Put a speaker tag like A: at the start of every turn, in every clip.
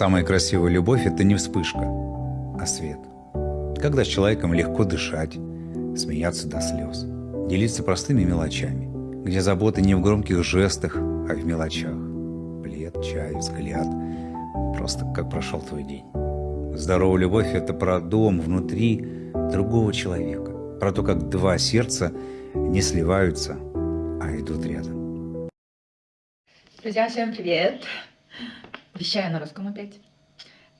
A: Самая красивая любовь – это не вспышка, а свет. Когда с человеком легко дышать, смеяться до слез, делиться простыми мелочами, где забота не в громких жестах, а в мелочах. Плед, чай, взгляд. Просто как прошел твой день. Здоровая любовь – это про дом внутри другого человека. Про то, как два сердца не сливаются, а идут рядом.
B: Друзья, всем привет! Вещаю на русском опять.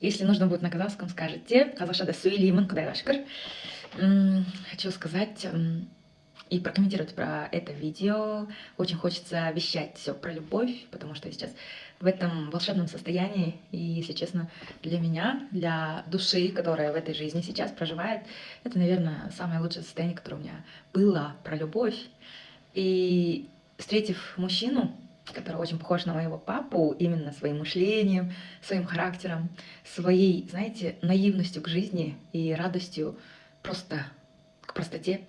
B: Если нужно будет на казахском, скажете. Казахшада сөйлеймін, құдайға шүкір. Хочу сказать и прокомментировать про это видео. Очень хочется вещать все про любовь, потому что я сейчас в этом волшебном состоянии. И, если честно, для меня, для души, которая в этой жизни сейчас проживает, это, наверное, самое лучшее состояние, которое у меня было про любовь. И встретив мужчину, который очень похож на моего папу, именно своим мышлением, своим характером, своей, знаете, наивностью к жизни и радостью просто к простоте.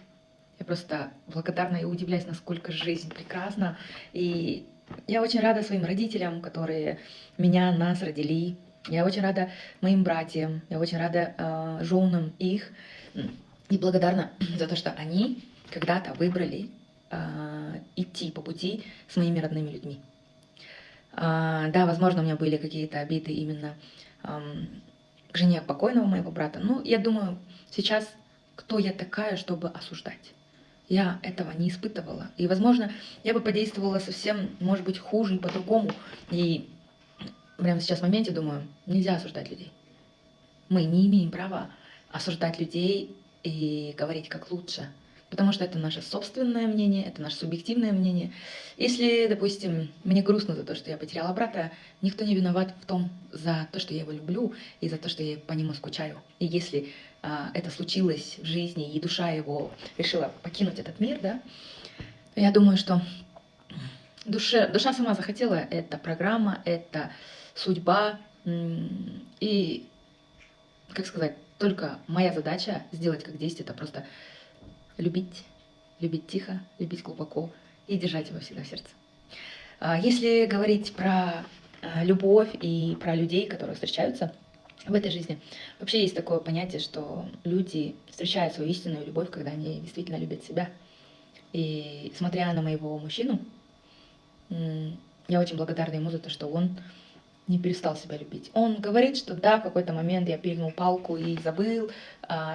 B: Я просто благодарна и удивляюсь, насколько жизнь прекрасна. И я очень рада своим родителям, которые нас родили. Я очень рада моим братьям, я очень рада женам их. И благодарна за то, что они когда-то выбрали идти по пути с моими родными людьми. Да, возможно, у меня были какие-то обиды именно к жене покойного моего брата. Но я думаю, сейчас кто я такая, чтобы осуждать? Я этого не испытывала. И, возможно, я бы подействовала совсем, может быть, хуже и по-другому. И прямо сейчас в моменте думаю, нельзя осуждать людей. Мы не имеем права осуждать людей и говорить как лучше. Потому что это наше собственное мнение, это наше субъективное мнение. Если, допустим, мне грустно за то, что я потеряла брата, никто не виноват в том, за то, что я его люблю и за то, что я по нему скучаю. И если это случилось в жизни, и душа его решила покинуть этот мир, да, я думаю, что душа сама захотела, это программа, это судьба. И, как сказать, только моя задача сделать как 10, это просто любить тихо, любить глубоко и держать его всегда в сердце. Если говорить про любовь и про людей, которые встречаются в этой жизни, вообще есть такое понятие, что люди встречают свою истинную любовь, когда они действительно любят себя. И смотря на моего мужчину, я очень благодарна ему за то, что он не перестал себя любить. Он говорит, что да, в какой-то момент я перегнул палку и забыл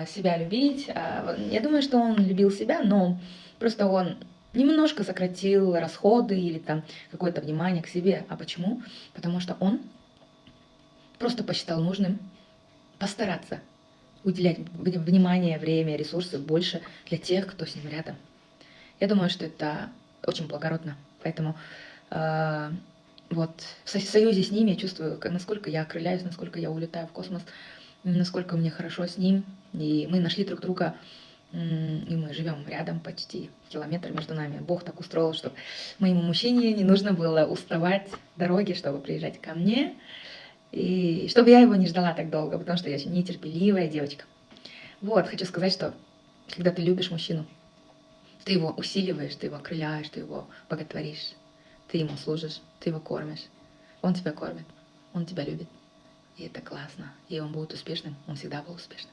B: себя любить. Я думаю, что он любил себя, но просто он немножко сократил расходы или там какое-то внимание к себе. А почему? Потому что он просто посчитал нужным постараться уделять внимание, время, ресурсы больше для тех, кто с ним рядом. Я думаю, что это очень благородно. Поэтому вот в союзе с ним я чувствую, насколько я окрыляюсь, насколько я улетаю в космос, насколько мне хорошо с ним. И мы нашли друг друга, и мы живем рядом, почти километр между нами. Бог так устроил, чтобы моему мужчине не нужно было уставать в дороге, чтобы приезжать ко мне, и чтобы я его не ждала так долго, потому что я очень нетерпеливая девочка. Вот, хочу сказать, что когда ты любишь мужчину, ты его усиливаешь, ты его окрыляешь, ты его боготворишь. Ты ему служишь, ты его кормишь, он тебя кормит, он тебя любит. И это классно. И он будет успешным, он всегда был успешным.